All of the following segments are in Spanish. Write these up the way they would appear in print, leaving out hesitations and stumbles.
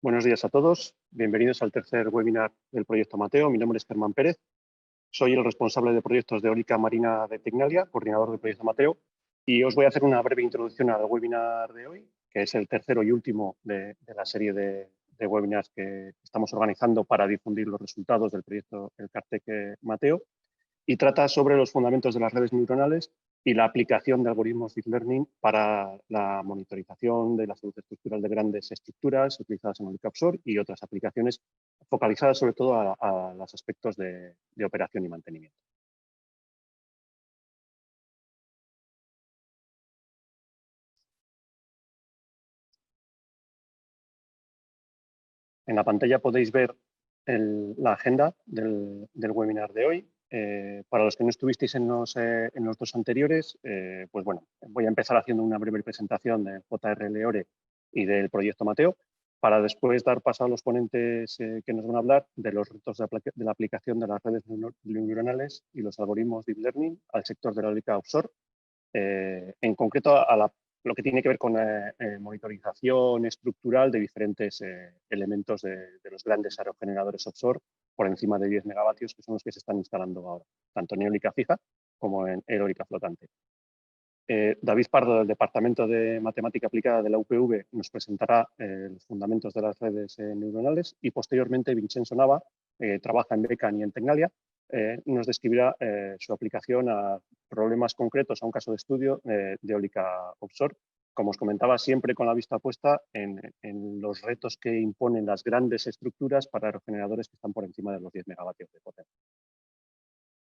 Buenos días a todos. Bienvenidos al tercer webinar del Proyecto Mateo. Mi nombre es Germán Pérez. Soy el responsable de proyectos de eólica marina de Tecnalia, coordinador del Proyecto Mateo, y os voy a hacer una breve introducción al webinar de hoy, que es el tercero y último de la serie de webinars que estamos organizando para difundir los resultados del proyecto El Cartec Mateo, y trata sobre los fundamentos de las redes neuronales y la aplicación de algoritmos Deep Learning para la monitorización de la salud estructural de grandes estructuras utilizadas en eólica offshore y otras aplicaciones focalizadas sobre todo a los aspectos de operación y mantenimiento. En la pantalla podéis ver la agenda del webinar de hoy. Para los que no estuvisteis en los dos anteriores, pues bueno, voy a empezar haciendo una breve presentación del JRL-ORE y del proyecto Mateo, para después dar paso a los ponentes que nos van a hablar de los retos de la aplicación de las redes neuronales y los algoritmos Deep Learning al sector de la eólica offshore, en concreto lo que tiene que ver con monitorización estructural de diferentes elementos de los grandes aerogeneradores offshore por encima de 10 megavatios, que son los que se están instalando ahora, tanto en eólica fija como en eólica flotante. David Pardo, del Departamento de Matemática Aplicada de la UPV, nos presentará los fundamentos de las redes neuronales, y posteriormente Vincenzo Nava, trabaja en Becan y en Tecnalia, nos describirá su aplicación a problemas concretos, a un caso de estudio de eólica offshore. Como os comentaba, siempre con la vista puesta en los retos que imponen las grandes estructuras para aerogeneradores que están por encima de los 10 megavatios de potencia.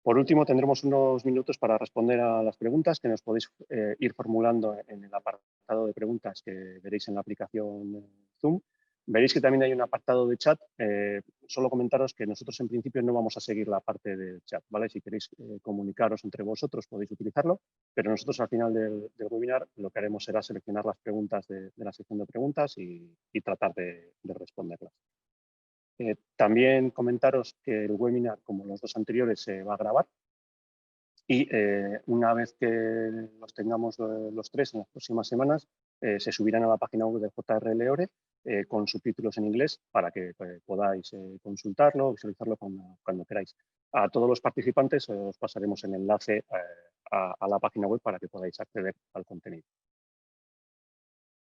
Por último, tendremos unos minutos para responder a las preguntas que nos podéis ir formulando en el apartado de preguntas que veréis en la aplicación Zoom. Veréis que también hay un apartado de chat. Solo comentaros que nosotros en principio no vamos a seguir la parte del chat, ¿vale? Si queréis comunicaros entre vosotros podéis utilizarlo, pero nosotros al final del webinar lo que haremos será seleccionar las preguntas de la sección de preguntas y tratar de responderlas. También comentaros que el webinar, como los dos anteriores, se va a grabar, y una vez que los tengamos los tres en las próximas semanas, se subirán a la página web de JRL-ORE con subtítulos en inglés para que podáis consultarlo, visualizarlo cuando queráis. A todos los participantes os pasaremos el enlace a la página web para que podáis acceder al contenido.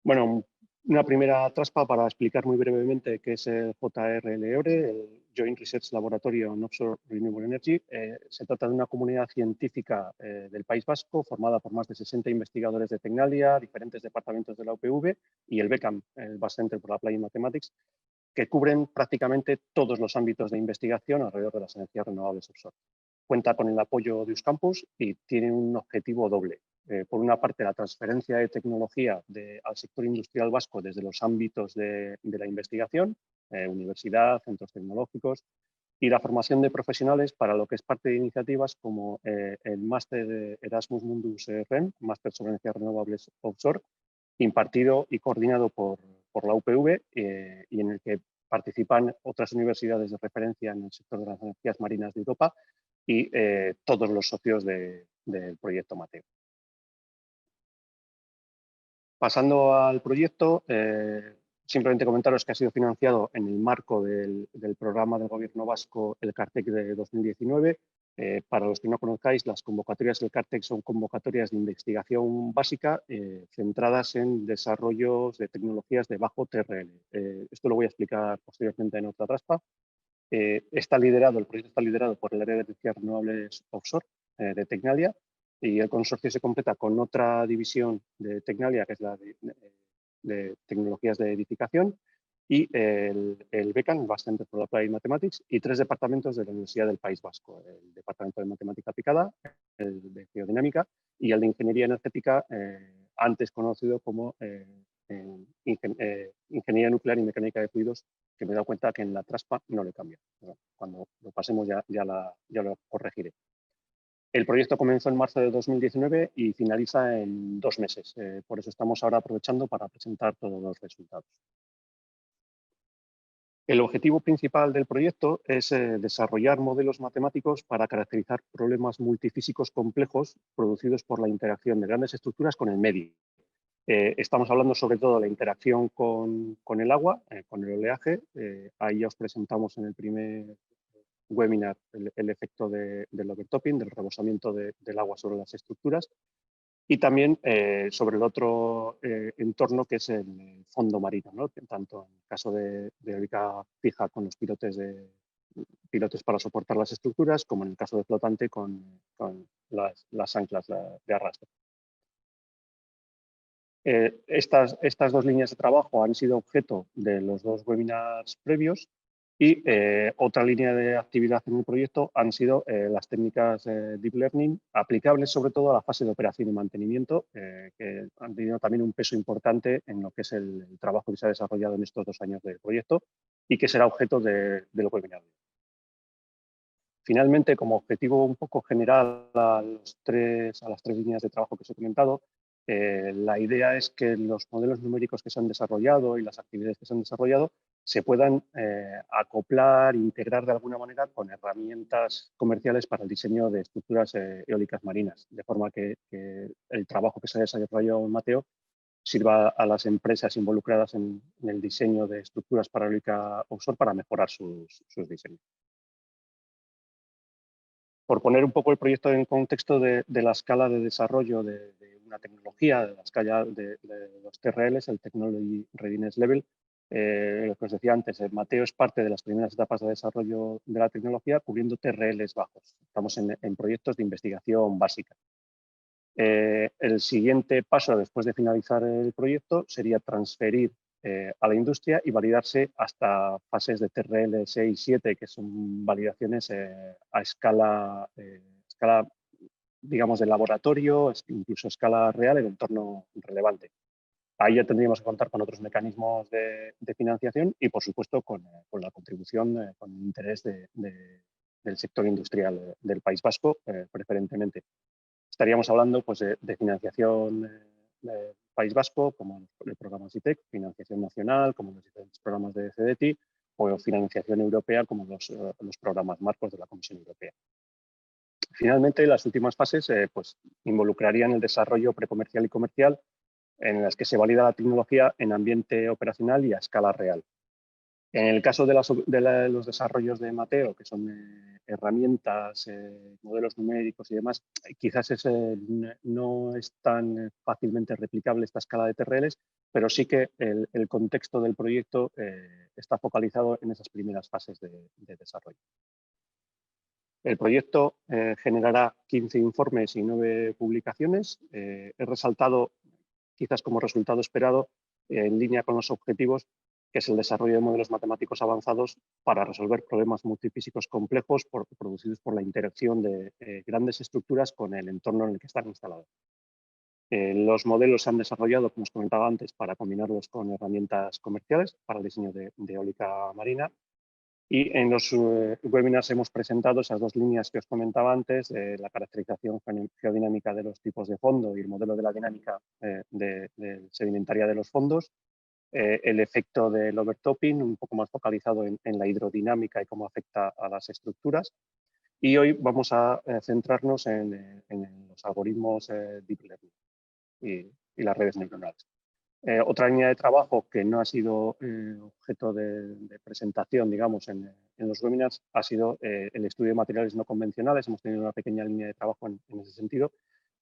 Bueno, una primera traspa para explicar muy brevemente qué es el JRL-ORE, el Joint Research Laboratory on Offshore Renewable Energy. Se trata de una comunidad científica del País Vasco formada por más de 60 investigadores de Tecnalia, diferentes departamentos de la UPV y el BECAM, el Basque Center for Applied Mathematics, que cubren prácticamente todos los ámbitos de investigación alrededor de las energías renovables offshore. Cuenta con el apoyo de Euskampus y tiene un objetivo doble. Por una parte, la transferencia de tecnología al sector industrial vasco desde los ámbitos de la investigación, universidad, centros tecnológicos, y la formación de profesionales para lo que es parte de iniciativas como el máster Erasmus Mundus REN, máster sobre energías renovables offshore, impartido y coordinado por la UPV y en el que participan otras universidades de referencia en el sector de las energías marinas de Europa y todos los socios del proyecto Mateo. Pasando al proyecto, simplemente comentaros que ha sido financiado en el marco del programa del Gobierno vasco, el Cartec de 2019. Para los que no conozcáis, las convocatorias del Cartec son convocatorias de investigación básica centradas en desarrollos de tecnologías de bajo TRL. Esto lo voy a explicar posteriormente en otra traspa. El proyecto está liderado por el área de energías renovables offshore de Tecnalia, y el consorcio se completa con otra división de Tecnalia, que es la de tecnologías de edificación, y el BECAN, el Basque Center for Applied Mathematics, y tres departamentos de la Universidad del País Vasco: el Departamento de Matemática Aplicada, el de Geodinámica y el de Ingeniería Energética, antes conocido como Ingeniería Nuclear y Mecánica de Fluidos, que me he dado cuenta que en la traspa no le cambia. Cuando lo pasemos ya lo corregiré. El proyecto comenzó en marzo de 2019 y finaliza en 2 meses. Por eso estamos ahora aprovechando para presentar todos los resultados. El objetivo principal del proyecto es desarrollar modelos matemáticos para caracterizar problemas multifísicos complejos producidos por la interacción de grandes estructuras con el medio. Estamos hablando sobre todo de la interacción con el agua, con el oleaje. Ahí ya os presentamos en el primer webinar el efecto del overtopping, del rebosamiento del agua sobre las estructuras. Y también sobre el otro entorno, que es el fondo marino, ¿no? Tanto en el caso de eólica fija con los pilotes para soportar las estructuras, como en el caso de flotante con las anclas de arrastre. Estas dos líneas de trabajo han sido objeto de los dos webinars previos y otra línea de actividad en el proyecto han sido las técnicas Deep Learning aplicables sobre todo a la fase de operación y mantenimiento, que han tenido también un peso importante en lo que es el trabajo que se ha desarrollado en estos 2 años del proyecto y que será objeto del webinar. Finalmente, como objetivo un poco general a las tres líneas de trabajo que os he comentado, la idea es que los modelos numéricos que se han desarrollado y las actividades que se han desarrollado se puedan acoplar, integrar de alguna manera con herramientas comerciales para el diseño de estructuras eólicas marinas, de forma que el trabajo que se ha desarrollado en Mateo sirva a las empresas involucradas en el diseño de estructuras para eólica offshore para mejorar sus diseños. Por poner un poco el proyecto en contexto de la escala de desarrollo de una tecnología, de la escala de los TRLs, el Technology Readiness Level, lo que os decía antes, Mateo es parte de las primeras etapas de desarrollo de la tecnología cubriendo TRLs bajos. Estamos en proyectos de investigación básica. El siguiente paso después de finalizar el proyecto sería transferir a la industria y validarse hasta fases de TRL 6 y 7, que son validaciones a escala, digamos, de laboratorio, incluso a escala real en entorno relevante. Ahí ya tendríamos que contar con otros mecanismos de financiación y, por supuesto, con la contribución, con el interés del sector industrial del País Vasco, preferentemente. Estaríamos hablando pues, de financiación del País Vasco, como el programa CITEC, financiación nacional, como los diferentes programas de CDTI, o financiación europea, como los programas marcos de la Comisión Europea. Finalmente, las últimas fases pues, involucrarían el desarrollo precomercial y comercial, en las que se valida la tecnología en ambiente operacional y a escala real. En el caso de los desarrollos de Mateo, que son herramientas, modelos numéricos y demás, quizás no es tan fácilmente replicable esta escala de TRLs, pero sí que el contexto del proyecto está focalizado en esas primeras fases de desarrollo. El proyecto generará 15 informes y 9 publicaciones. He resaltado, quizás como resultado esperado, en línea con los objetivos, que es el desarrollo de modelos matemáticos avanzados para resolver problemas multifísicos complejos producidos por la interacción de grandes estructuras con el entorno en el que están instalados. Los modelos se han desarrollado, como os comentaba antes, para combinarlos con herramientas comerciales para el diseño de eólica marina. Y en los webinars hemos presentado esas dos líneas que os comentaba antes, la caracterización geodinámica de los tipos de fondo y el modelo de la dinámica sedimentaria de los fondos, el efecto del overtopping, un poco más focalizado en la hidrodinámica y cómo afecta a las estructuras. Y hoy vamos a centrarnos en los algoritmos Deep Learning y las redes neuronales. Otra línea de trabajo que no ha sido objeto de presentación, digamos, en los webinars, ha sido el estudio de materiales no convencionales. Hemos tenido una pequeña línea de trabajo en ese sentido,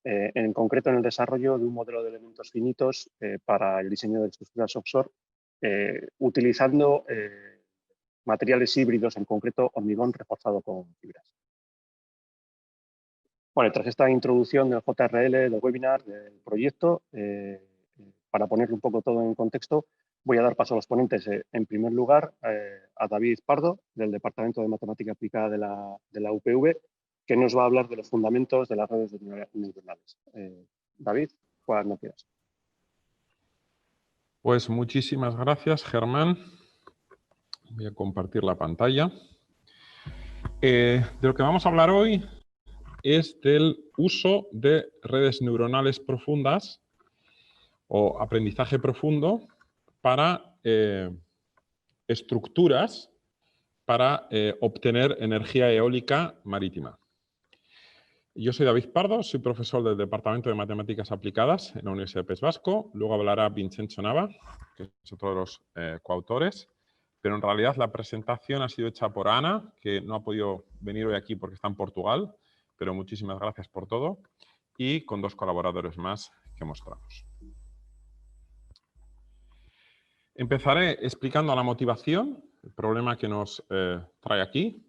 en concreto en el desarrollo de un modelo de elementos finitos para el diseño de estructuras offshore, utilizando materiales híbridos, en concreto hormigón reforzado con fibras. Bueno, tras esta introducción del JRL, del webinar, del proyecto, para ponerlo un poco todo en contexto, voy a dar paso a los ponentes. En primer lugar, a David Pardo, del Departamento de Matemática Aplicada de la UPV, que nos va a hablar de los fundamentos de las redes neuronales. David, cuando quieras. Pues muchísimas gracias, Germán. Voy a compartir la pantalla. De lo que vamos a hablar hoy es del uso de redes neuronales profundas o aprendizaje profundo para estructuras para obtener energía eólica marítima. Yo soy David Pardo, soy profesor del Departamento de Matemáticas Aplicadas en la Universidad del País Vasco. Luego hablará Vincenzo Nava, que es otro de los coautores. Pero en realidad la presentación ha sido hecha por Ana, que no ha podido venir hoy aquí porque está en Portugal, pero muchísimas gracias por todo. Y con 2 colaboradores más que mostramos. Empezaré explicando la motivación, el problema que nos trae aquí.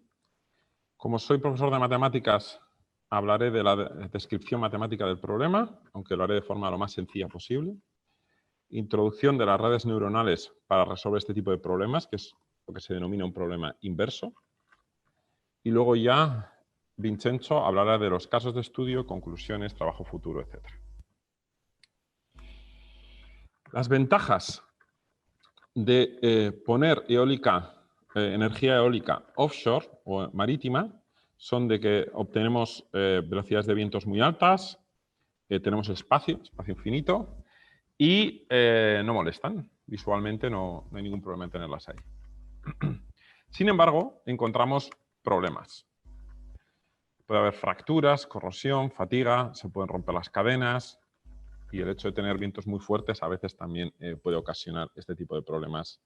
Como soy profesor de matemáticas, hablaré de la descripción matemática del problema, aunque lo haré de forma lo más sencilla posible. Introducción de las redes neuronales para resolver este tipo de problemas, que es lo que se denomina un problema inverso. Y luego ya Vincenzo hablará de los casos de estudio, conclusiones, trabajo futuro, etc. Las ventajas de poner energía eólica offshore o marítima son de que obtenemos velocidades de vientos muy altas, tenemos espacio infinito y no molestan. Visualmente no hay ningún problema en tenerlas ahí. Sin embargo, encontramos problemas. Puede haber fracturas, corrosión, fatiga, se pueden romper las cadenas y el hecho de tener vientos muy fuertes a veces también puede ocasionar este tipo de problemas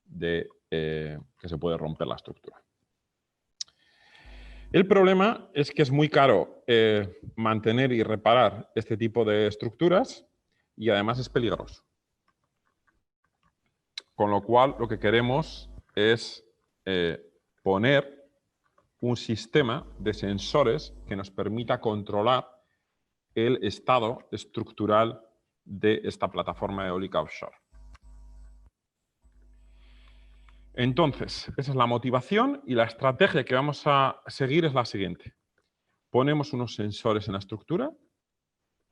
de que se puede romper la estructura. El problema es que es muy caro mantener y reparar este tipo de estructuras y además es peligroso. Con lo cual, lo que queremos es poner un sistema de sensores que nos permita controlar el estado estructural de esta plataforma eólica offshore. Entonces, esa es la motivación y la estrategia que vamos a seguir es la siguiente. Ponemos unos sensores en la estructura,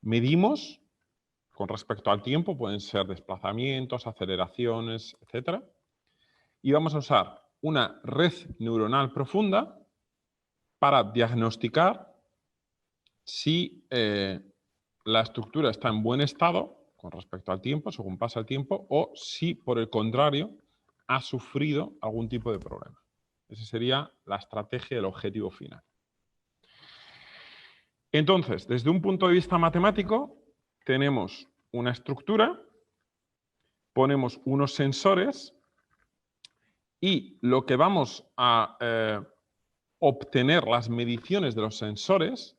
medimos con respecto al tiempo, pueden ser desplazamientos, aceleraciones, etc. Y vamos a usar una red neuronal profunda para diagnosticar si la estructura está en buen estado con respecto al tiempo, según pasa el tiempo, o si, por el contrario, ha sufrido algún tipo de problema. Esa sería la estrategia, el objetivo final. Entonces, desde un punto de vista matemático, tenemos una estructura, ponemos unos sensores y lo que vamos a obtener, las mediciones de los sensores,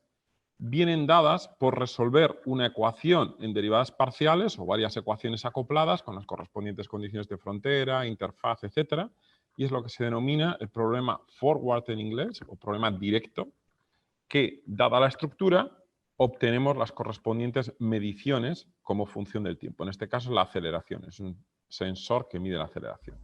vienen dadas por resolver una ecuación en derivadas parciales o varias ecuaciones acopladas con las correspondientes condiciones de frontera, interfaz, etc. Y es lo que se denomina el problema forward en inglés, o problema directo, que, dada la estructura, obtenemos las correspondientes mediciones como función del tiempo. En este caso, la aceleración. Es un sensor que mide la aceleración.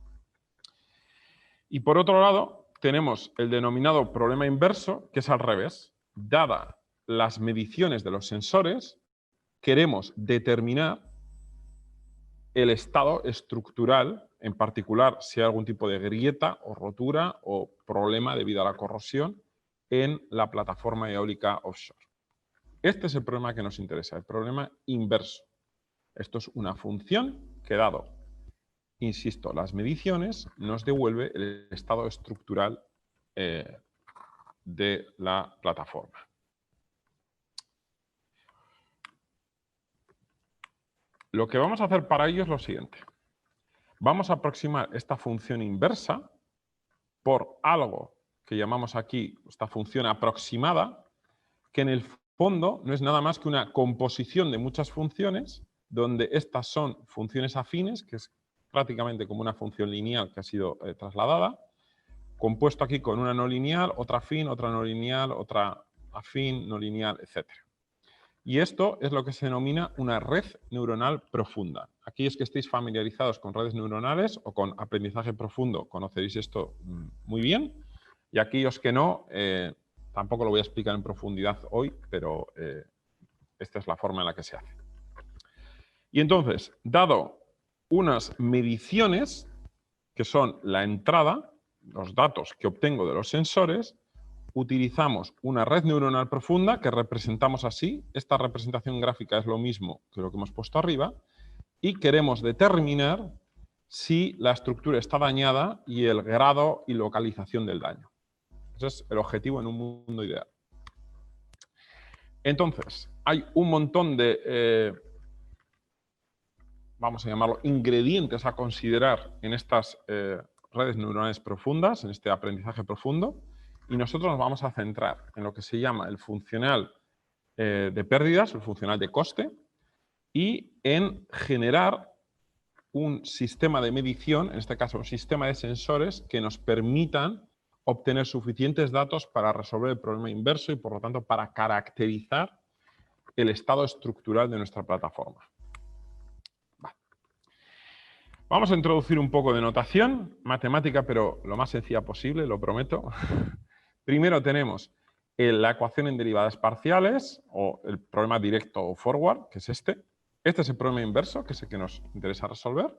Y por otro lado, tenemos el denominado problema inverso, que es al revés. Dada las mediciones de los sensores, queremos determinar el estado estructural, en particular si hay algún tipo de grieta o rotura o problema debido a la corrosión en la plataforma eólica offshore. Este es el problema que nos interesa, el problema inverso. Esto es una función que, dado, insisto, las mediciones, nos devuelve el estado estructural de la plataforma. Lo que vamos a hacer para ello es lo siguiente. Vamos a aproximar esta función inversa por algo que llamamos aquí esta función aproximada, que en el fondo no es nada más que una composición de muchas funciones, donde estas son funciones afines, que es prácticamente como una función lineal que ha sido trasladada, compuesto aquí con una no lineal, otra afín, otra no lineal, otra afín, no lineal, etc. Y esto es lo que se denomina una red neuronal profunda. Aquellos que estéis familiarizados con redes neuronales o con aprendizaje profundo conoceréis esto muy bien. Y aquellos que no, tampoco lo voy a explicar en profundidad hoy, pero esta es la forma en la que se hace. Y entonces, dado unas mediciones, que son la entrada, los datos que obtengo de los sensores, utilizamos una red neuronal profunda que representamos así. Esta representación gráfica es lo mismo que lo que hemos puesto arriba. Y queremos determinar si la estructura está dañada y el grado y localización del daño. Ese es el objetivo en un mundo ideal. Entonces, hay un montón de, vamos a llamarlo, ingredientes a considerar en estas redes neuronales profundas, en este aprendizaje profundo, y nosotros nos vamos a centrar en lo que se llama el funcional de pérdidas, el funcional de coste, y en generar un sistema de medición, en este caso un sistema de sensores que nos permitan obtener suficientes datos para resolver el problema inverso y, por lo tanto, para caracterizar el estado estructural de nuestra plataforma. Vale. Vamos a introducir un poco de notación matemática, pero lo más sencilla posible, lo prometo. Primero tenemos la ecuación en derivadas parciales, o el problema directo o forward, que es este. Este es el problema inverso, que es el que nos interesa resolver.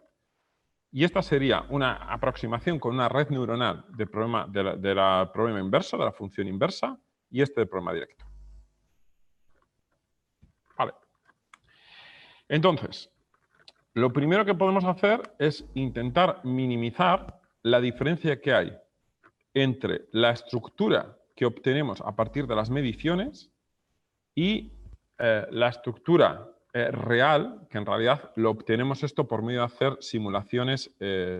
Y esta sería una aproximación con una red neuronal del problema, problema inverso, de la función inversa, y este del problema directo. Vale. Entonces, lo primero que podemos hacer es intentar minimizar la diferencia que hay entre la estructura que obtenemos a partir de las mediciones y la estructura real, que en realidad lo obtenemos esto por medio de hacer simulaciones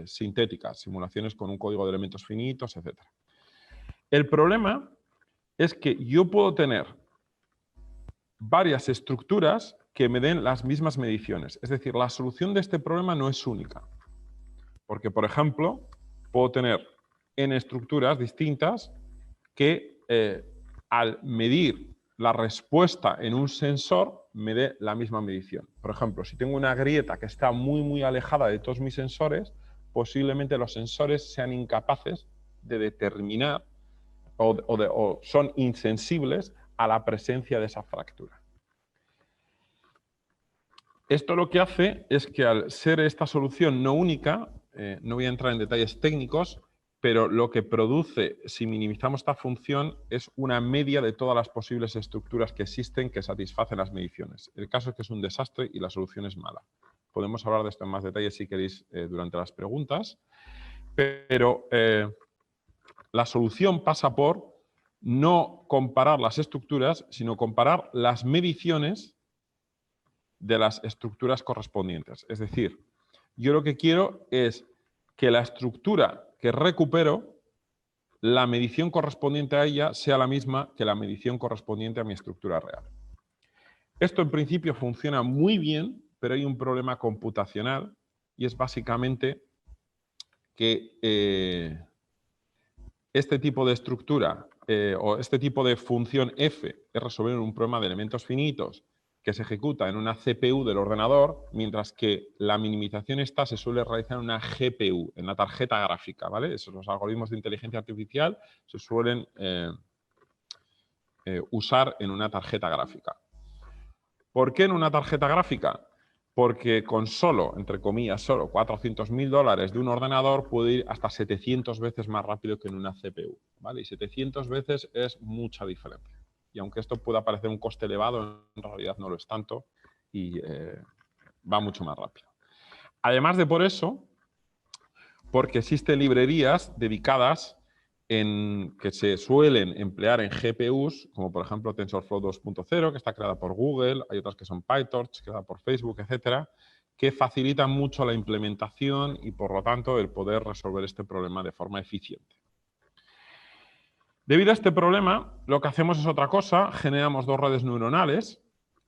sintéticas, simulaciones con un código de elementos finitos, etc. El problema es que yo puedo tener varias estructuras que me den las mismas mediciones. Es decir, la solución de este problema no es única. Porque, por ejemplo, puedo tener n estructuras distintas que al medir la respuesta en un sensor me dé la misma medición. Por ejemplo, si tengo una grieta que está muy alejada de todos mis sensores, posiblemente los sensores sean incapaces de determinar o son insensibles a la presencia de esa fractura. Esto lo que hace es que al ser esta solución no única, no voy a entrar en detalles técnicos, pero lo que produce, si minimizamos esta función, es una media de todas las posibles estructuras que existen que satisfacen las mediciones. El caso es que es un desastre y la solución es mala. Podemos hablar de esto en más detalle si queréis durante las preguntas, pero la solución pasa por no comparar las estructuras, sino comparar las mediciones de las estructuras correspondientes. Es decir, yo lo que quiero es que la estructura que recupero, la medición correspondiente a ella sea la misma que la medición correspondiente a mi estructura real. Esto en principio funciona muy bien, pero hay un problema computacional y es básicamente que este tipo de estructura o este tipo de función f es resolver un problema de elementos finitos que se ejecuta en una CPU del ordenador, mientras que la minimización esta se suele realizar en una GPU, en la tarjeta gráfica, ¿vale? Esos, los algoritmos de inteligencia artificial se suelen usar en una tarjeta gráfica. ¿Por qué en una tarjeta gráfica? Porque con solo, entre comillas, solo $400.000 de un ordenador puede ir hasta 700 veces más rápido que en una CPU, ¿vale? Y 700 veces es mucha diferencia. Y aunque esto pueda parecer un coste elevado, en realidad no lo es tanto y va mucho más rápido. Además de por eso, porque existen librerías dedicadas que se suelen emplear en GPUs, como por ejemplo TensorFlow 2.0, que está creada por Google, hay otras que son PyTorch, creada por Facebook, etcétera, que facilitan mucho la implementación y por lo tanto el poder resolver este problema de forma eficiente. Debido a este problema, lo que hacemos es otra cosa, generamos dos redes neuronales,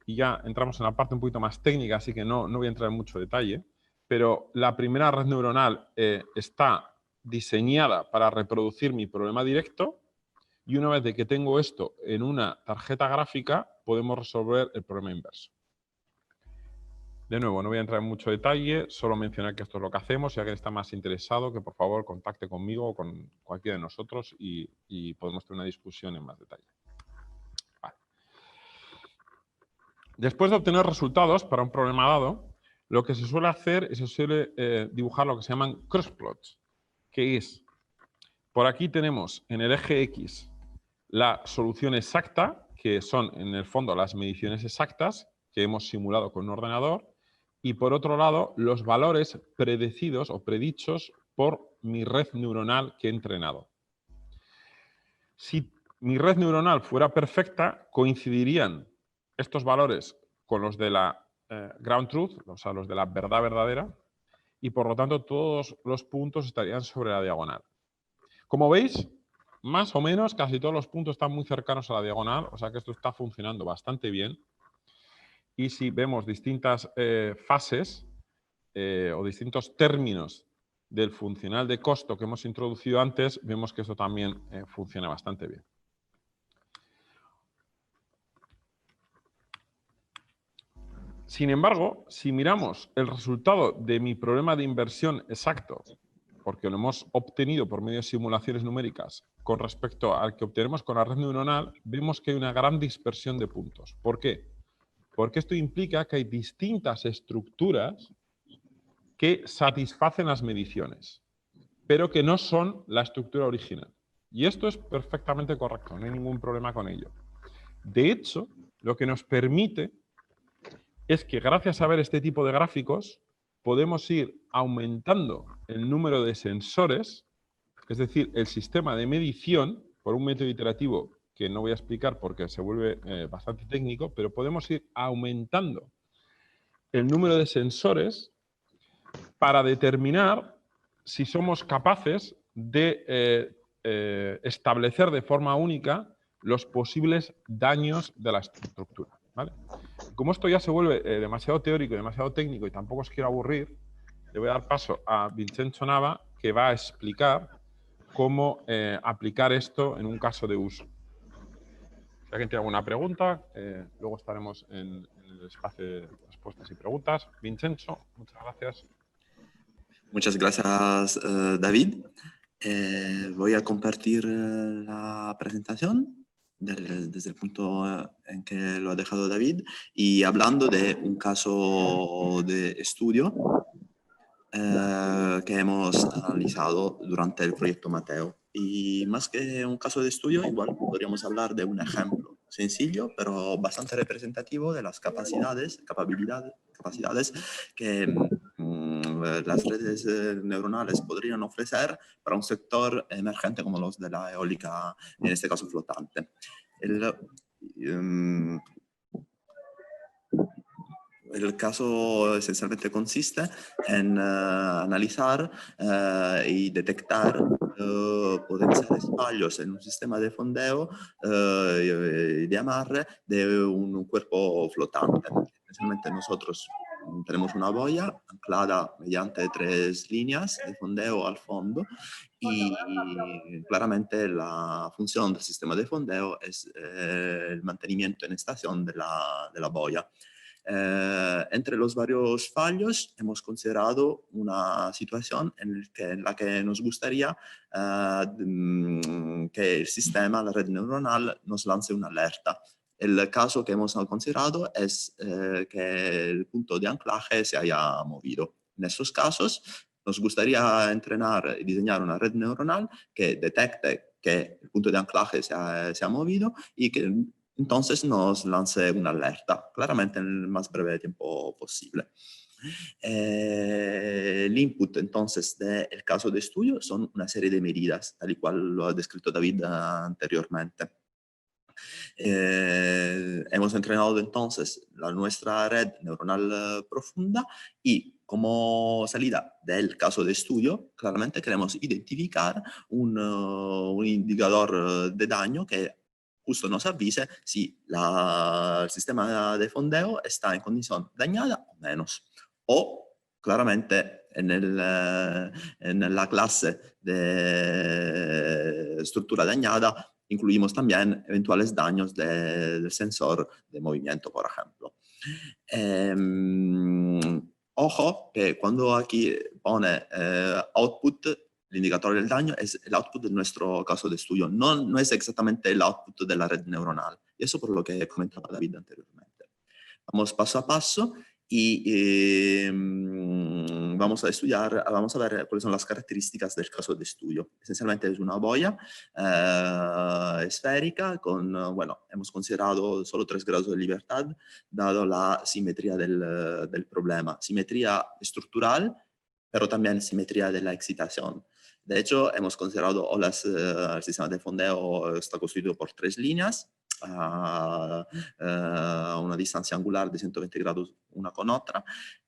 y ya entramos en la parte un poquito más técnica, así que no voy a entrar en mucho detalle, pero la primera red neuronal está diseñada para reproducir mi problema directo, y una vez de que tengo esto en una tarjeta gráfica, podemos resolver el problema inverso. De nuevo, no voy a entrar en mucho detalle, solo mencionar que esto es lo que hacemos. Si alguien está más interesado, que por favor contacte conmigo o con cualquiera de nosotros y podemos tener una discusión en más detalle. Vale. Después de obtener resultados para un problema dado, lo que se suele hacer es se suele dibujar lo que se llaman crossplots, que es, por aquí tenemos en el eje X la solución exacta, que son en el fondo las mediciones exactas que hemos simulado con un ordenador, y por otro lado, los valores predecidos o predichos por mi red neuronal que he entrenado. Si mi red neuronal fuera perfecta, coincidirían estos valores con los de la ground truth, o sea, los de la verdad verdadera, y por lo tanto todos los puntos estarían sobre la diagonal. Como veis, más o menos casi todos los puntos están muy cercanos a la diagonal, o sea que esto está funcionando bastante bien. Y si vemos distintas fases o distintos términos del funcional de costo que hemos introducido antes, vemos que esto también funciona bastante bien. Sin embargo, si miramos el resultado de mi problema de inversión exacto, porque lo hemos obtenido por medio de simulaciones numéricas con respecto al que obtenemos con la red neuronal, vemos que hay una gran dispersión de puntos. ¿Por qué? Porque esto implica que hay distintas estructuras que satisfacen las mediciones, pero que no son la estructura original. Y esto es perfectamente correcto, no hay ningún problema con ello. De hecho, lo que nos permite es que gracias a ver este tipo de gráficos podemos ir aumentando el número de sensores, es decir, el sistema de medición, por un método iterativo que no voy a explicar porque se vuelve bastante técnico, pero podemos ir aumentando el número de sensores para determinar si somos capaces de establecer de forma única los posibles daños de la estructura, ¿vale? Como esto ya se vuelve demasiado teórico y demasiado técnico y tampoco os quiero aburrir, le voy a dar paso a Vincenzo Nava, que va a explicar cómo aplicar esto en un caso de uso. Si alguien tiene alguna pregunta, luego estaremos en el espacio de respuestas y preguntas. Vincenzo, muchas gracias. Muchas gracias, David. Voy a compartir la presentación desde el punto en que lo ha dejado David y hablando de un caso de estudio que hemos analizado durante el proyecto Mateo. Y más que un caso de estudio, igual podríamos hablar de un ejemplo sencillo, pero bastante representativo de las capacidades que las redes neuronales podrían ofrecer para un sector emergente como los de la eólica, en este caso flotante. El caso esencialmente consiste en analizar y detectar potenciales fallos en un sistema de fondeo de amarre de un cuerpo flotante. Esencialmente nosotros tenemos una boya anclada mediante 3 líneas de fondeo al fondo y claramente la función del sistema de fondeo es el mantenimiento en estación de la boya. Entre los varios fallos hemos considerado una situación en la que nos gustaría que el sistema, la red neuronal, nos lance una alerta. El caso que hemos considerado es que el punto de anclaje se haya movido. En estos casos, nos gustaría entrenar y diseñar una red neuronal que detecte que el punto de anclaje se ha movido y que entonces nos lance una alerta, claramente en el más breve tiempo posible. El input entonces del caso de estudio son una serie de medidas, tal y cual lo ha descrito David anteriormente. Hemos entrenado entonces nuestra red neuronal profunda y como salida del caso de estudio, claramente queremos identificar un indicador de daño que justo nos avise si el sistema de fondeo está en condición dañada o menos. O claramente en la clase de estructura dañada incluimos también eventuales daños del sensor de movimiento, por ejemplo. Ojo que cuando aquí pone output, el indicador del daño es el output de nuestro caso de estudio, no es exactamente el output de la red neuronal. Y eso por lo que comentaba David anteriormente. Vamos paso a paso y vamos a ver cuáles son las características del caso de estudio. Esencialmente es una boya esférica hemos considerado solo 3 grados de libertad, dado la simetría del problema. Simetría estructural, pero también simetría de la excitación. De hecho, hemos considerado el sistema de fondeo está constituido por 3 líneas. a una distancia angular de 120 grados una con otra,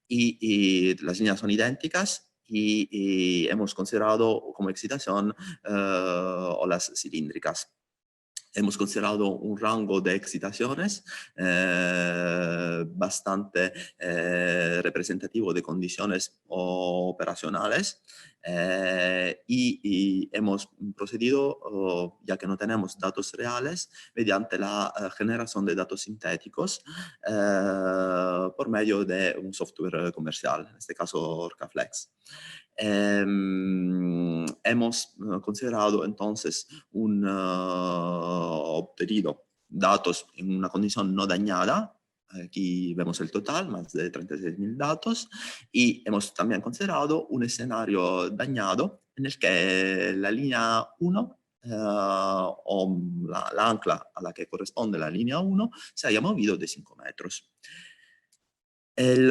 y las líneas son idénticas, y hemos considerado como excitación olas cilíndricas. Hemos considerado un rango de excitaciones bastante representativo de condiciones operacionales, y hemos procedido, ya que no tenemos datos reales, mediante la generación de datos sintéticos por medio de un software comercial, en este caso Orcaflex. Hemos considerado entonces obtenido datos en una condición no dañada. Aquí vemos el total, más de 36.000 datos, y hemos también considerado un escenario dañado en el que la línea 1 o la ancla a la que corresponde la línea 1 se haya movido de 5 metros. El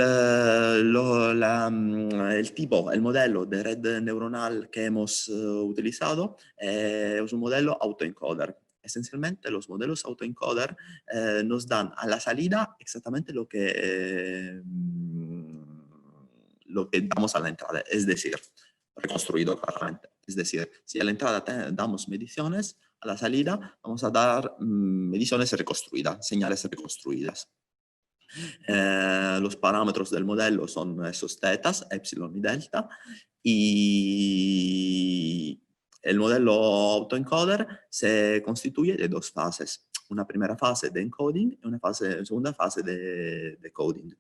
modelo de red neuronal que hemos utilizado es un modelo autoencoder. Esencialmente, los modelos autoencoder nos dan a la salida exactamente lo que damos a la entrada, es decir, reconstruido claramente. Es decir, si a la entrada damos mediciones, a la salida vamos a dar mediciones reconstruidas, señales reconstruidas. Los parámetros del modelo son esos tetas, epsilon y delta, y el modelo autoencoder se constituye de dos fases, una primera fase de encoding y una segunda fase de decoding.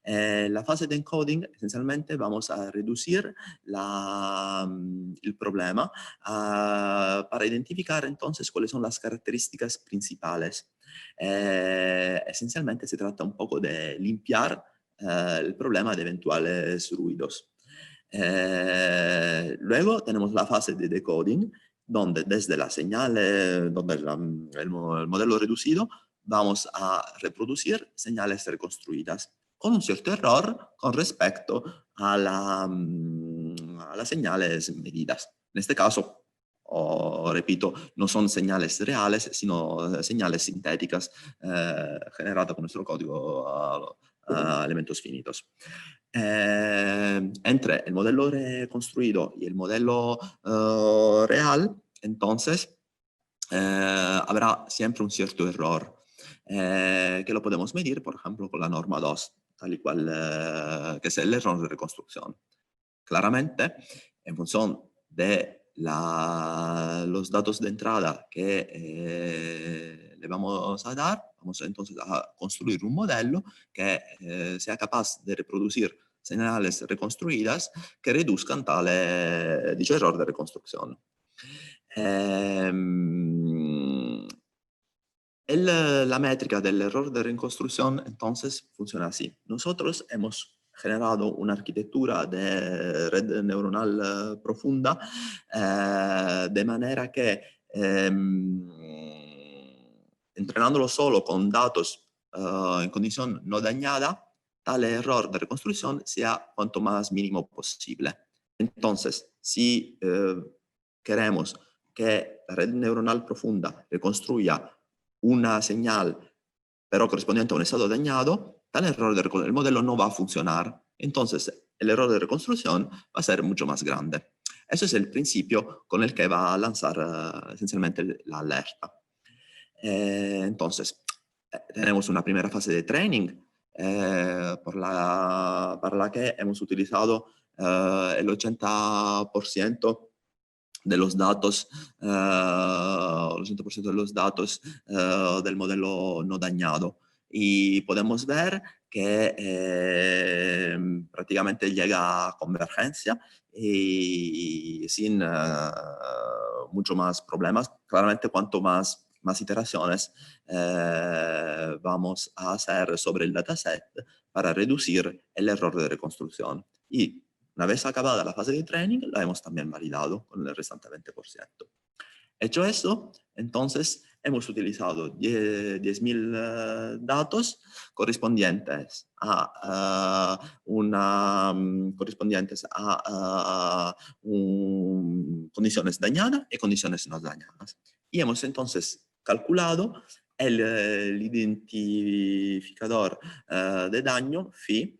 La fase de encoding, esencialmente, vamos a reducir el problema para identificar entonces cuáles son las características principales. Esencialmente se trata un poco de limpiar el problema de eventuales ruidos. Luego tenemos la fase de decoding, donde desde la señal, el modelo reducido, vamos a reproducir señales reconstruidas con un cierto error con respecto a las señales medidas. En este caso, repito, no son señales reales, sino señales sintéticas generadas con nuestro código a elementos finitos. Entre el modelo reconstruido y el modelo real, entonces, habrá siempre un cierto error que lo podemos medir, por ejemplo, con la norma 2, tal y cual que es el error de reconstrucción. Claramente, en función de los datos de entrada que le vamos a dar, vamos entonces a construir un modelo que sea capaz de reproducir señales reconstruidas que reduzcan dicho error de reconstrucción. La métrica del error de reconstrucción entonces funciona así. Nosotros hemos generado una arquitectura de red neuronal profunda de manera que entrenándolo solo con datos en condición no dañada, tal error de reconstrucción sea cuanto más mínimo posible. Entonces, si queremos que la red neuronal profunda reconstruya una señal, pero correspondiente a un estado dañado, tal error el modelo no va a funcionar. Entonces, el error de reconstrucción va a ser mucho más grande. Ese es el principio con el que va a lanzar esencialmente la alerta. Entonces, tenemos una primera fase de training para la que hemos utilizado el 80% de los datos, del modelo no dañado. Y podemos ver que prácticamente llega a convergencia y sin mucho más problemas. Claramente, cuanto más iteraciones vamos a hacer sobre el dataset para reducir el error de reconstrucción. Y una vez acabada la fase de training, la hemos también validado con el restante 20%. Hecho eso, entonces hemos utilizado 10.000 datos correspondientes a condiciones dañadas y condiciones no dañadas. Y hemos entonces calculado el identificador de daño, phi,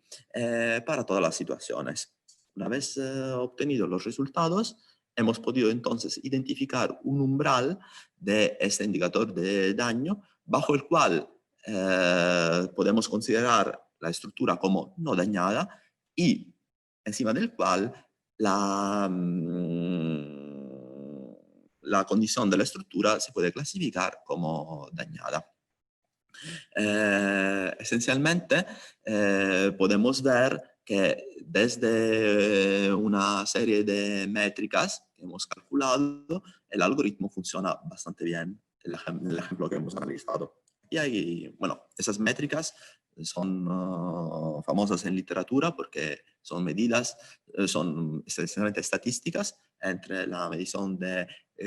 para todas las situaciones. Una vez obtenidos los resultados, hemos podido entonces identificar un umbral de este indicador de daño bajo el cual podemos considerar la estructura como no dañada y encima del cual la condición de la estructura se puede clasificar como dañada. Esencialmente podemos ver que desde una serie de métricas que hemos calculado, el algoritmo funciona bastante bien, el ejemplo que hemos analizado. Y hay, bueno, esas métricas son famosas en literatura porque son medidas, son esencialmente estadísticas entre la medición de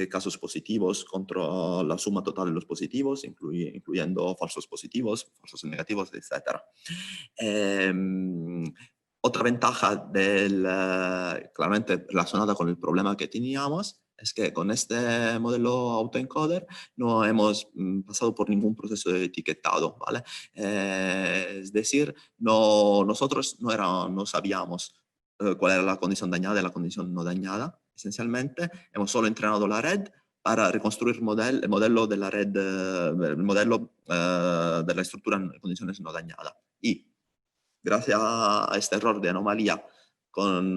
casos positivos contra la suma total de los positivos, incluyendo falsos positivos, falsos negativos, etc. Otra ventaja claramente relacionada con el problema que teníamos es que con este modelo autoencoder no hemos pasado por ningún proceso de etiquetado, ¿vale? Es decir, nosotros no sabíamos cuál era la condición dañada y la condición no dañada. Esencialmente, hemos solo entrenado la red para reconstruir el modelo de la red, el modelo de la estructura en condiciones no dañadas. Y gracias a este error de anomalía en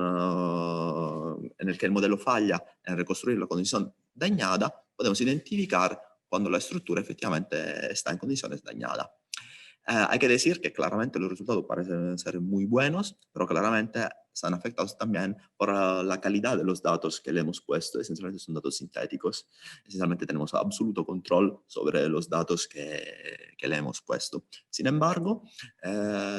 el que el modelo falla en reconstruir la condición dañada, podemos identificar cuando la estructura efectivamente está en condiciones dañadas. Hay que decir que claramente los resultados parecen ser muy buenos, pero claramente están afectados también por la calidad de los datos que le hemos puesto. Esencialmente son datos sintéticos. Esencialmente tenemos absoluto control sobre los datos que le hemos puesto. Sin embargo,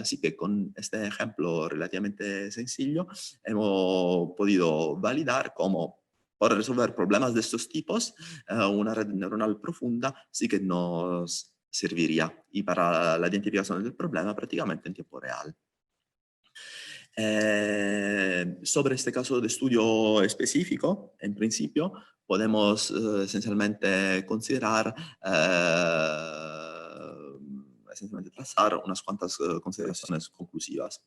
sí que con este ejemplo relativamente sencillo hemos podido validar cómo para resolver problemas de estos tipos, una red neuronal profunda sí que nos serviría y para la identificación del problema prácticamente en tiempo real. Sobre este caso de estudio específico, en principio, podemos esencialmente considerar, esencialmente trazar unas cuantas consideraciones conclusivas.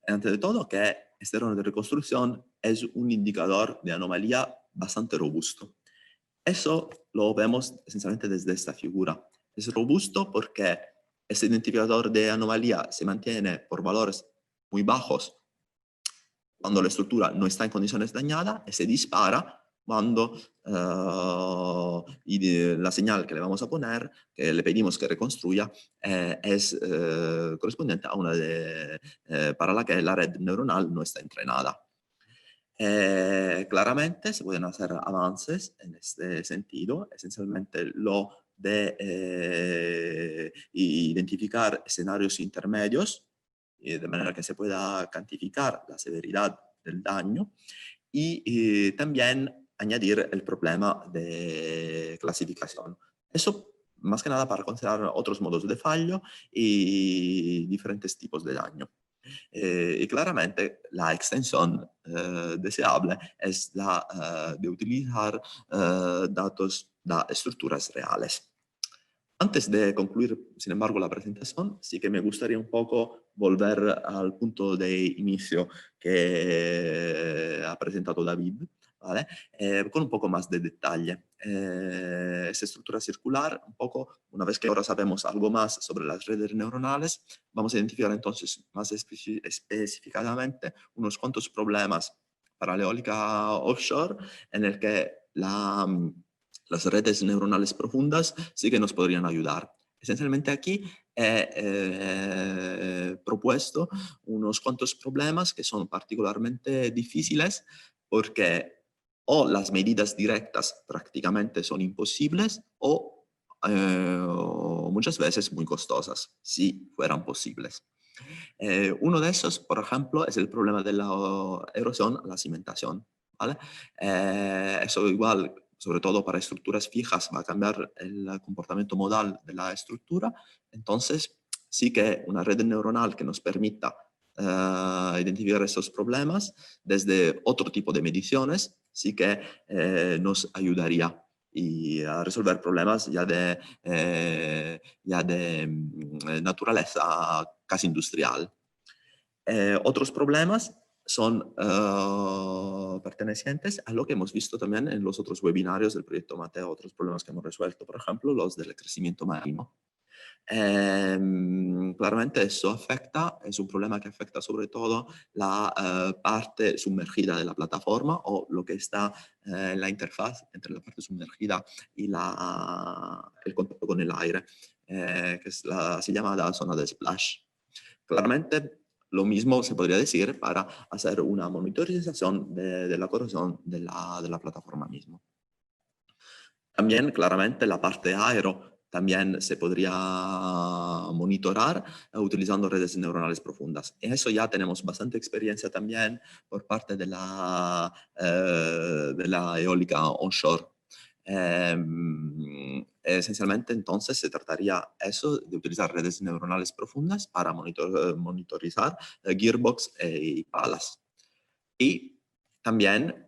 Antes de todo, que este error de reconstrucción es un indicador de anomalía bastante robusto. Eso lo vemos esencialmente desde esta figura. Es robusto porque este identificador de anomalía se mantiene por valores muy bajos cuando la estructura no está en condiciones dañadas y se dispara cuando la señal que le vamos a poner, que le pedimos que reconstruya, es correspondiente a una para la que la red neuronal no está entrenada. Claramente se pueden hacer avances en este sentido, esencialmente lo de identificar escenarios intermedios, de manera que se pueda cuantificar la severidad del daño y también añadir el problema de clasificación. Eso más que nada para considerar otros modos de fallo y diferentes tipos de daño. Y claramente la extensión deseable es la de utilizar datos de estructuras reales. Antes de concluir, sin embargo, la presentación, sí que me gustaría un poco volver al punto de inicio que ha presentado David, ¿vale? Con un poco más de detalle. Esa estructura circular, un poco, una vez que ahora sabemos algo más sobre las redes neuronales, vamos a identificar entonces más específicamente unos cuantos problemas para la eólica offshore en el que las redes neuronales profundas sí que nos podrían ayudar. Esencialmente aquí he propuesto unos cuantos problemas que son particularmente difíciles porque o las medidas directas prácticamente son imposibles o muchas veces muy costosas, si fueran posibles. Uno de esos, por ejemplo, es el problema de la erosión a la cimentación, ¿vale? Eso igual, sobre todo para estructuras fijas, va a cambiar el comportamiento modal de la estructura. Entonces, sí que una red neuronal que nos permita identificar estos problemas desde otro tipo de mediciones, sí que nos ayudaría. y a resolver problemas ya de naturaleza casi industrial. Otros problemas son pertenecientes a lo que hemos visto también en los otros webinarios del proyecto Mateo, otros problemas que hemos resuelto, por ejemplo, los del crecimiento marino. Claramente eso afecta, es un problema que afecta sobre todo la parte sumergida de la plataforma o lo que está en la interfaz entre la parte sumergida y el contacto con el aire, que es la así llamada zona de splash. Claramente lo mismo se podría decir para hacer una monitorización de la corrosión de la plataforma misma. También claramente la parte aero también se podría monitorar utilizando redes neuronales profundas. En eso ya tenemos bastante experiencia también por parte de la eólica onshore. Esencialmente entonces se trataría eso de utilizar redes neuronales profundas para monitorizar gearbox y palas. Y también,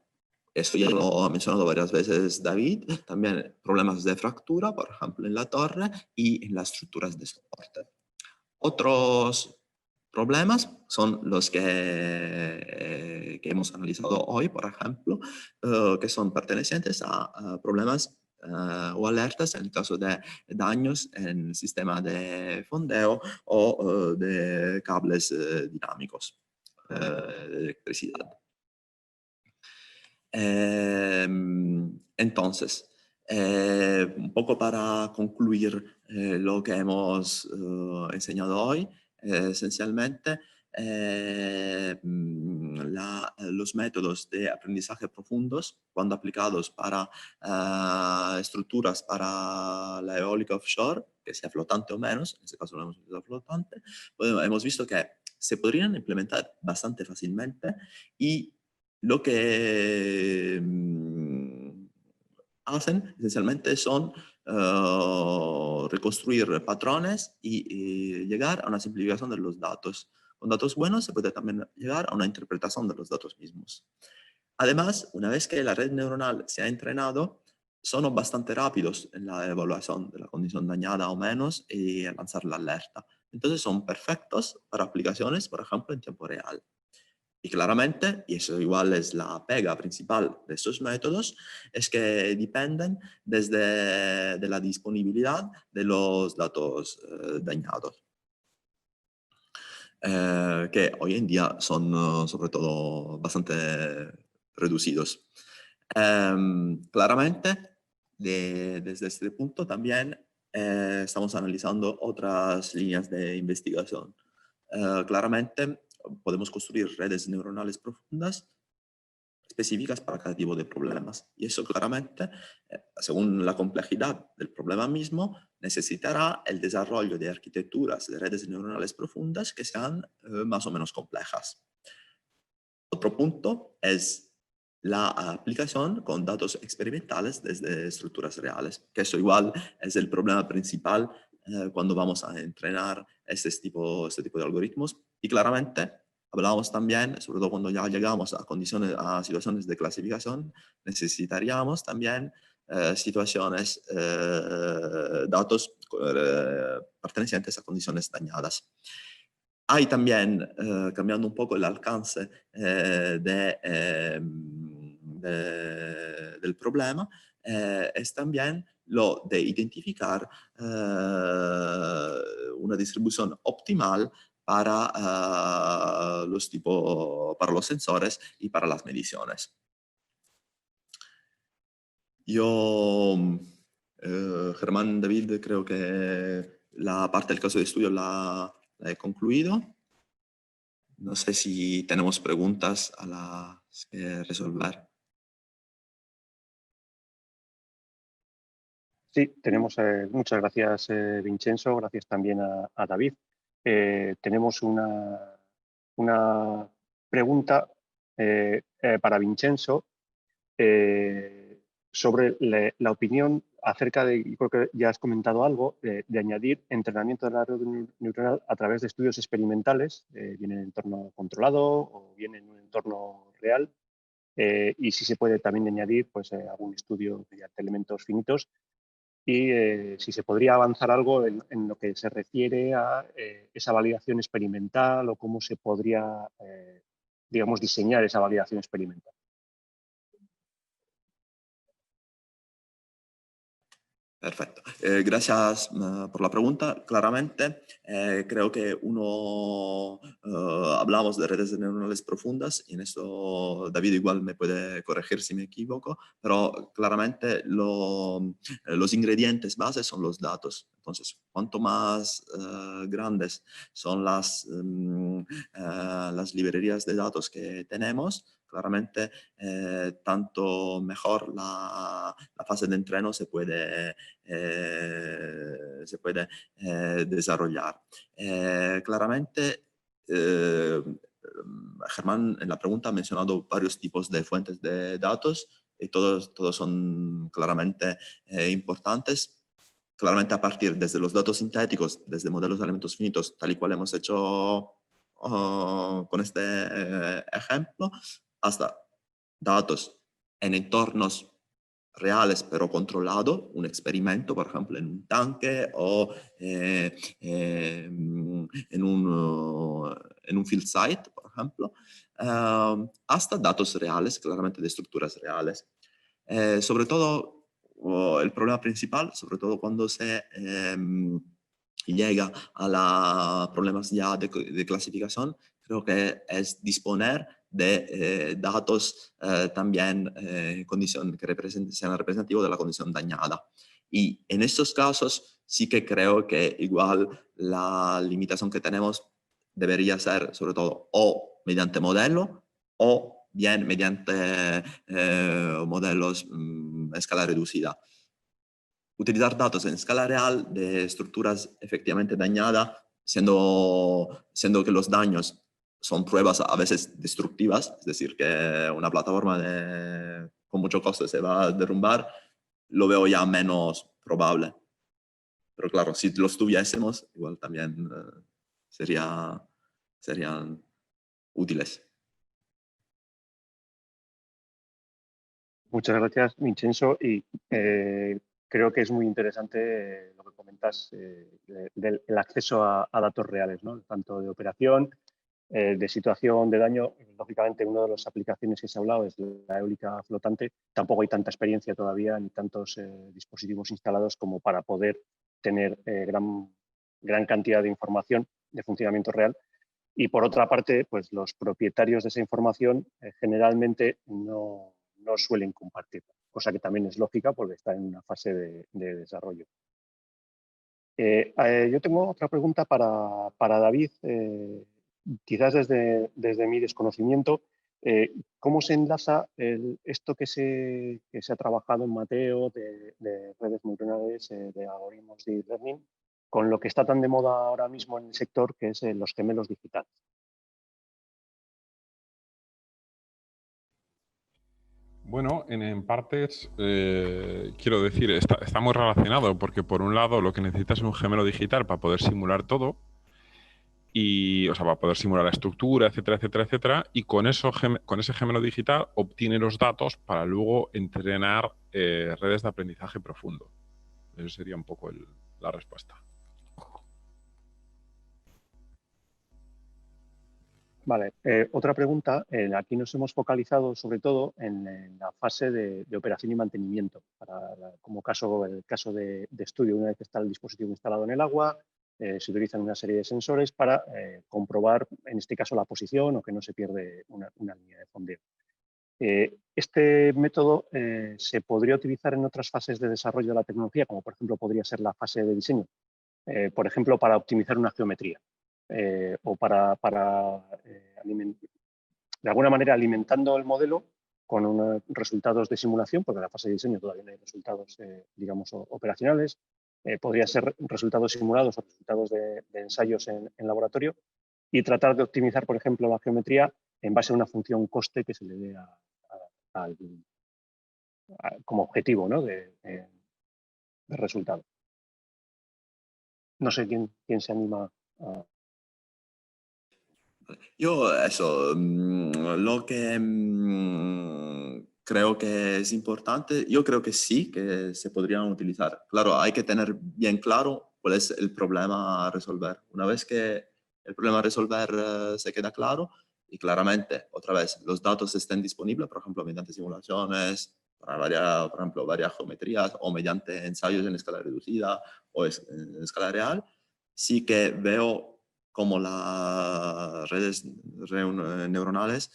eso ya lo ha mencionado varias veces David, también problemas de fractura, por ejemplo, en la torre y en las estructuras de soporte. Otros problemas son los que hemos analizado hoy, por ejemplo, que son pertenecientes a problemas o alertas en el caso de daños en el sistema de fondeo o de cables dinámicos de electricidad. Entonces, un poco para concluir lo que hemos enseñado hoy, esencialmente los métodos de aprendizaje profundos, cuando aplicados para estructuras para la eólica offshore, que sea flotante o menos, en este caso lo hemos utilizado flotante, hemos visto que se podrían implementar bastante fácilmente y lo que hacen esencialmente son reconstruir patrones y llegar a una simplificación de los datos. Con datos buenos se puede también llegar a una interpretación de los datos mismos. Además, una vez que la red neuronal se ha entrenado, son bastante rápidos en la evaluación de la condición dañada o menos y en lanzar la alerta. Entonces son perfectos para aplicaciones, por ejemplo, en tiempo real. Y claramente, y eso igual es la pega principal de estos métodos, es que dependen de la disponibilidad de los datos dañados, que hoy en día son sobre todo bastante reducidos. Claramente, desde este punto también estamos analizando otras líneas de investigación. Claramente, podemos construir redes neuronales profundas específicas para cada tipo de problemas. Y eso claramente, según la complejidad del problema mismo, necesitará el desarrollo de arquitecturas de redes neuronales profundas que sean más o menos complejas. Otro punto es la aplicación con datos experimentales desde estructuras reales, que eso igual es el problema principal cuando vamos a entrenar este tipo de algoritmos. Y claramente hablamos también, sobre todo cuando ya llegamos a situaciones de clasificación, necesitaríamos también datos pertenecientes a condiciones dañadas. Hay también, cambiando un poco el alcance del problema, es también lo de identificar una distribución optimal para los sensores y para las mediciones. Yo, Germán, David, creo que la parte del caso de estudio la he concluido. No sé si tenemos preguntas a las que resolver. Sí, tenemos, muchas gracias Vincenzo, gracias también a David. Tenemos una pregunta para Vincenzo sobre la opinión acerca de, y creo que ya has comentado algo, de añadir entrenamiento de la red neuronal a través de estudios experimentales, bien en entorno controlado o bien en un entorno real. y si se puede también añadir pues, algún estudio mediante elementos finitos y si se podría avanzar algo en lo que se refiere a esa validación experimental o cómo se podría, digamos, diseñar esa validación experimental. Perfecto. Gracias por la pregunta. Claramente, creo que hablamos de redes neuronales profundas y en eso David igual me puede corregir si me equivoco, pero claramente los ingredientes base son los datos. Entonces, cuanto más grandes son las librerías de datos que tenemos, claramente tanto mejor la fase de entreno se puede desarrollar. Claramente, Germán en la pregunta ha mencionado varios tipos de fuentes de datos y todos son claramente importantes. Claramente a partir desde los datos sintéticos, desde modelos de elementos finitos, tal y cual hemos hecho con este ejemplo, hasta datos en entornos reales pero controlado, un experimento, por ejemplo, en un tanque o en un field site, por ejemplo, hasta datos reales, claramente de estructuras reales. Sobre todo, el problema principal, sobre todo cuando se llega a problemas ya de clasificación, creo que es disponer de datos también que sean representativos de la condición dañada. Y en estos casos sí que creo que igual la limitación que tenemos debería ser sobre todo o mediante modelo o bien mediante modelos a escala reducida. Utilizar datos en escala real de estructuras efectivamente dañadas, siendo que los daños son pruebas a veces destructivas, es decir, que una plataforma con mucho coste se va a derrumbar, lo veo ya menos probable. Pero claro, si los tuviésemos, igual también serían útiles. Muchas gracias, Vincenzo. Y creo que es muy interesante lo que comentas del acceso a datos reales, ¿no? Tanto de operación, de situación, de daño. Lógicamente, una de las aplicaciones que se ha hablado es la eólica flotante. Tampoco hay tanta experiencia todavía ni tantos dispositivos instalados como para poder tener gran cantidad de información de funcionamiento real. Y por otra parte, pues los propietarios de esa información generalmente no suelen compartirla, cosa que también es lógica porque está en una fase de desarrollo. Yo tengo otra pregunta para David, quizás desde mi desconocimiento. ¿Cómo se enlaza esto que se ha trabajado en Mateo de redes neuronales, de algoritmos de deep learning, con lo que está tan de moda ahora mismo en el sector, que es los gemelos digitales? Bueno, en partes, quiero decir, está muy relacionado porque por un lado lo que necesitas es un gemelo digital para poder simular todo, o sea, para poder simular la estructura, etcétera, etcétera, etcétera, y con ese gemelo digital obtiene los datos para luego entrenar redes de aprendizaje profundo. Esa sería un poco la respuesta. Vale, otra pregunta. Aquí nos hemos focalizado sobre todo en la fase de operación y mantenimiento, como el caso de estudio. Una vez que está el dispositivo instalado en el agua, se utilizan una serie de sensores para comprobar, en este caso, la posición o que no se pierde una línea de fondeo. Este método se podría utilizar en otras fases de desarrollo de la tecnología, como por ejemplo podría ser la fase de diseño, por ejemplo, para optimizar una geometría. O de alguna manera alimentando el modelo con unos resultados de simulación, porque en la fase de diseño todavía no hay resultados, digamos, operacionales. Podría ser resultados simulados o resultados de ensayos en laboratorio y tratar de optimizar, por ejemplo, la geometría en base a una función coste que se le dé como objetivo, ¿no? de resultado. No sé quién se anima a... Yo eso, lo que creo que es importante, yo creo que sí, que se podrían utilizar. Claro, hay que tener bien claro cuál es el problema a resolver. Una vez que el problema a resolver se queda claro y claramente, otra vez, los datos estén disponibles, por ejemplo, mediante simulaciones, para por ejemplo, varias geometrías o mediante ensayos en escala reducida o en escala real, sí que veo como las redes neuronales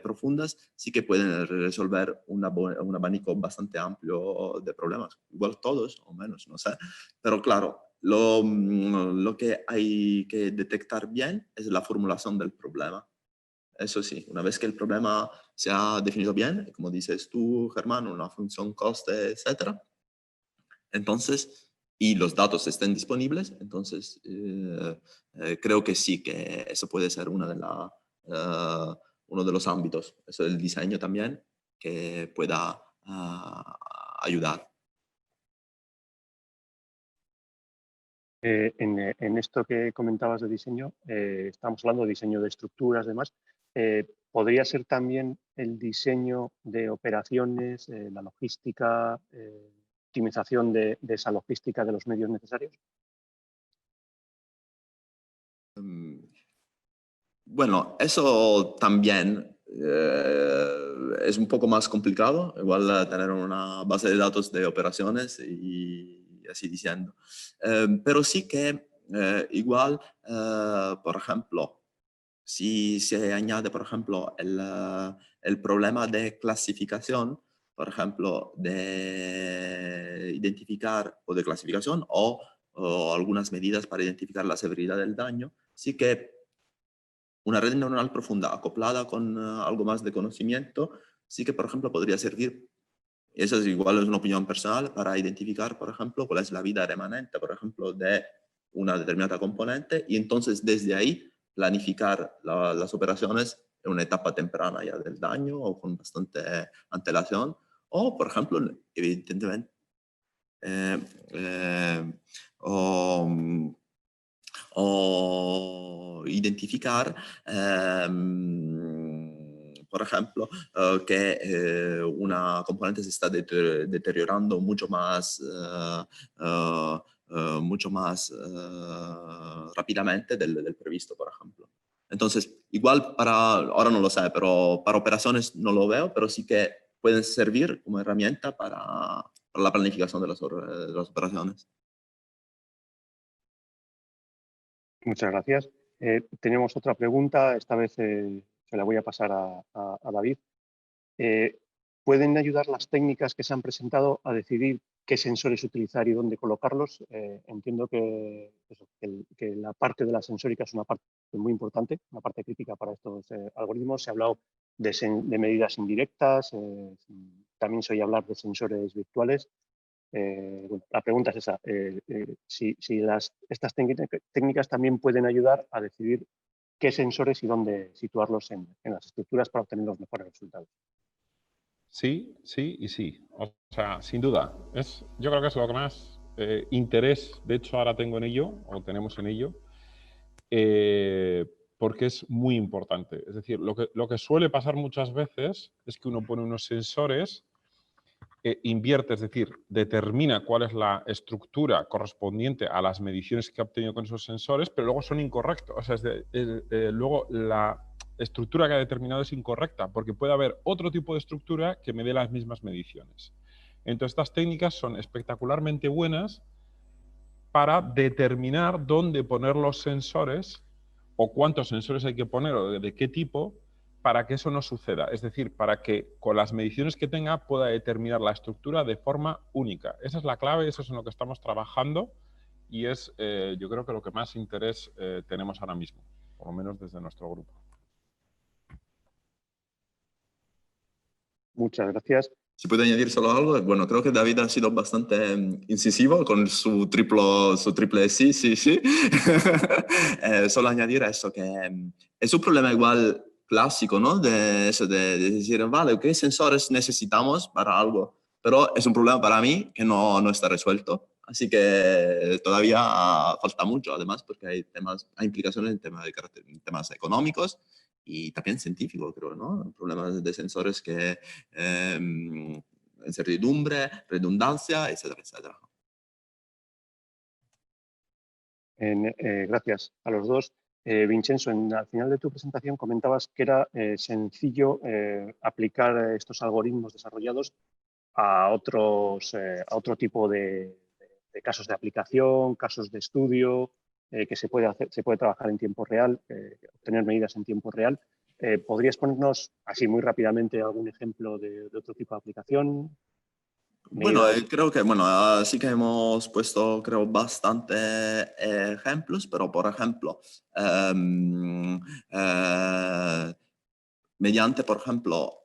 profundas sí que pueden resolver un abanico bastante amplio de problemas. Igual todos o menos, no sé. Pero claro, lo que hay que detectar bien es la formulación del problema. Eso sí, una vez que el problema se ha definido bien, como dices tú, Germán, una función coste, etc., entonces, y los datos estén disponibles, entonces creo que sí, que eso puede ser uno de los ámbitos, eso del diseño también, que pueda ayudar. En esto que comentabas de diseño, estamos hablando de diseño de estructuras, demás. ¿Podría ser también el diseño de operaciones, la logística, optimización de esa logística de los medios necesarios? Bueno, eso también es un poco más complicado, igual tener una base de datos de operaciones y así diciendo. Pero sí que igual, por ejemplo, si se añade, por ejemplo, el problema de clasificación, por ejemplo, de identificar o de clasificación o algunas medidas para identificar la severidad del daño, sí que una red neuronal profunda acoplada con algo más de conocimiento, sí que, por ejemplo, podría servir, y eso es igual, es una opinión personal, para identificar, por ejemplo, cuál es la vida remanente, por ejemplo, de una determinada componente, y entonces desde ahí planificar las operaciones en una etapa temprana ya del daño o con bastante antelación, o, por ejemplo, evidentemente, o o identificar, por ejemplo, que una componente se está deteriorando mucho más rápidamente del previsto, por ejemplo. Entonces, igual ahora no lo sé, pero para operaciones no lo veo, pero sí que pueden servir como herramienta para la planificación de las operaciones. Muchas gracias. Tenemos otra pregunta, esta vez se la voy a pasar a David. ¿Pueden ayudar las técnicas que se han presentado a decidir qué sensores utilizar y dónde colocarlos? Entiendo que la parte de la sensórica es una parte muy importante, una parte crítica para estos algoritmos. Se ha hablado de medidas indirectas, también se oye hablar de sensores virtuales. Bueno, la pregunta es esa, si estas técnicas también pueden ayudar a decidir qué sensores y dónde situarlos en las estructuras para obtener los mejores resultados. Sí, sí y sí. O sea, sin duda. Yo creo que es lo que más interés, de hecho, ahora tengo en ello, o tenemos en ello, porque es muy importante. Es decir, lo que suele pasar muchas veces es que uno pone unos sensores, invierte, es decir, determina cuál es la estructura correspondiente a las mediciones que ha obtenido con esos sensores, pero luego son incorrectos. O sea, luego la estructura que ha determinado es incorrecta, porque puede haber otro tipo de estructura que me dé las mismas mediciones. Entonces, estas técnicas son espectacularmente buenas para determinar dónde poner los sensores o cuántos sensores hay que poner o de qué tipo para que eso no suceda. Es decir, para que con las mediciones que tenga pueda determinar la estructura de forma única. Esa es la clave, eso es en lo que estamos trabajando y es, yo creo que lo que más interés tenemos ahora mismo, por lo menos desde nuestro grupo. Muchas gracias. Si puedo añadir solo algo, bueno, creo que David ha sido bastante incisivo con su triple sí, sí, sí. Solo añadir eso, que es un problema igual clásico, ¿no? De eso, de decir, vale, ¿qué sensores necesitamos para algo? Pero es un problema para mí que no está resuelto. Así que todavía falta mucho, además, porque hay implicaciones en temas económicos y también científicos, creo, ¿no? Problemas de sensores que incertidumbre, redundancia, etcétera, etcétera. Gracias a los dos. Vincenzo, al final de tu presentación comentabas que era sencillo aplicar estos algoritmos desarrollados a otro tipo de casos de aplicación, casos de estudio, que se puede trabajar en tiempo real, obtener medidas en tiempo real. ¿Podrías ponernos así muy rápidamente algún ejemplo de otro tipo de aplicación? Bueno, creo que, sí que hemos puesto, creo, bastantes ejemplos, pero por ejemplo, mediante, por ejemplo,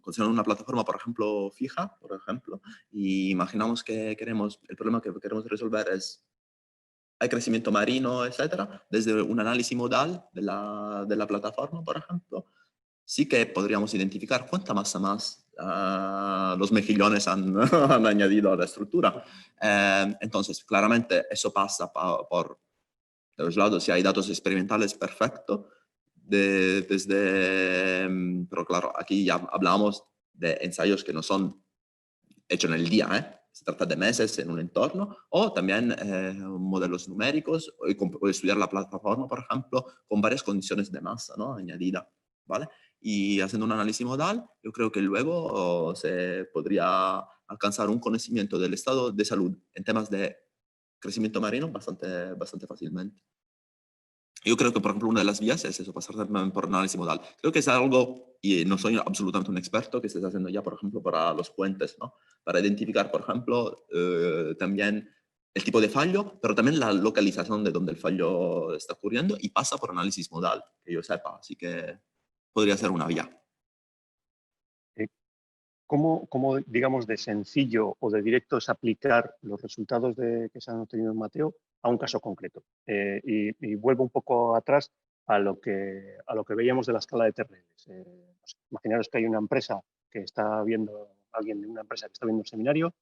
considerando una plataforma, por ejemplo, fija, por ejemplo, y imaginamos que el problema que queremos resolver es, hay crecimiento marino, etcétera, desde un análisis modal de la plataforma, por ejemplo, sí que podríamos identificar cuánta masa más los mejillones han añadido a la estructura. Entonces, claramente, eso pasa por de los lados, si hay datos experimentales, perfecto. Pero claro, aquí ya hablamos de ensayos que no son hechos en el día, ¿eh? Se trata de meses en un entorno, o también modelos numéricos, o estudiar la plataforma, por ejemplo, con varias condiciones de masa, ¿no? Añadida, ¿vale? Y haciendo un análisis modal, yo creo que luego se podría alcanzar un conocimiento del estado de salud en temas de crecimiento marino bastante fácilmente. Yo creo que, por ejemplo, una de las vías es eso, pasar también por análisis modal. Creo que es algo, y no soy absolutamente un experto, que se está haciendo ya, por ejemplo, para los puentes, ¿no? Para identificar, por ejemplo, también el tipo de fallo, pero también la localización de donde el fallo está ocurriendo, y pasa por análisis modal, que yo sepa. Así que podría ser una vía. ¿Cómo, digamos, de sencillo o de directo es aplicar los resultados que se han obtenido en Mateo a un caso concreto? Y vuelvo un poco atrás a lo que veíamos de la escala de TRLs. Imaginaros que hay una empresa que está viendo, alguien de una empresa que está viendo un seminario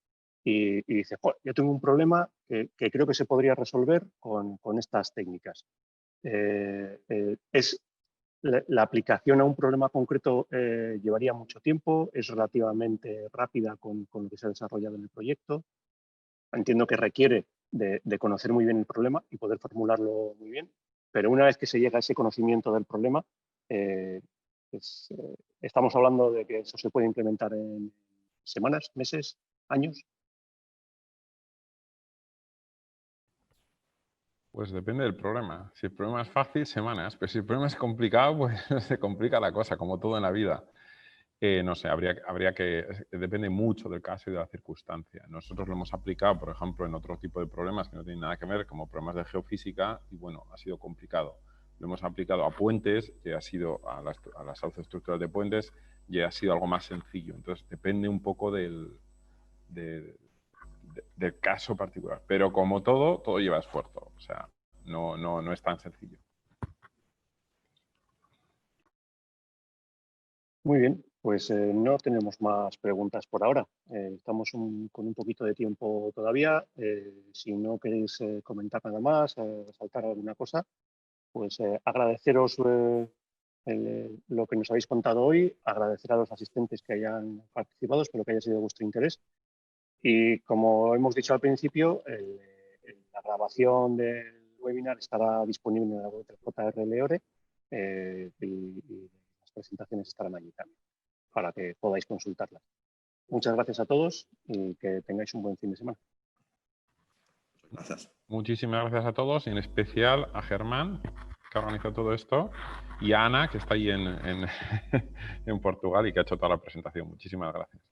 y dice, yo tengo un problema que creo que se podría resolver con estas técnicas. La aplicación a un problema concreto llevaría mucho tiempo, es relativamente rápida con lo que se ha desarrollado en el proyecto. Entiendo que requiere de conocer muy bien el problema y poder formularlo muy bien, pero una vez que se llega a ese conocimiento del problema, estamos hablando de que eso se puede implementar en semanas, meses, años. Pues depende del problema. Si el problema es fácil, semanas. Pero si el problema es complicado, pues se complica la cosa, como todo en la vida. No sé, habría que... Depende mucho del caso y de la circunstancia. Nosotros lo hemos aplicado, por ejemplo, en otro tipo de problemas que no tienen nada que ver, como problemas de geofísica, y bueno, ha sido complicado. Lo hemos aplicado a puentes, y ha sido a las sauces estructurales de puentes, y ha sido algo más sencillo. Entonces, depende un poco del caso particular. Pero como todo lleva esfuerzo. O sea, no es tan sencillo. Muy bien, pues no tenemos más preguntas por ahora. Estamos con un poquito de tiempo todavía. Si no queréis comentar nada más, resaltar alguna cosa, pues agradeceros lo que nos habéis contado hoy, agradecer a los asistentes que hayan participado, espero que haya sido de vuestro interés. Y como hemos dicho al principio, la grabación del webinar estará disponible en la web del JRL y las presentaciones estarán allí también, para que podáis consultarlas. Muchas gracias a todos y que tengáis un buen fin de semana. Gracias. Muchísimas gracias a todos, y en especial a Germán, que organizó todo esto, y a Ana, que está ahí en Portugal y que ha hecho toda la presentación. Muchísimas gracias.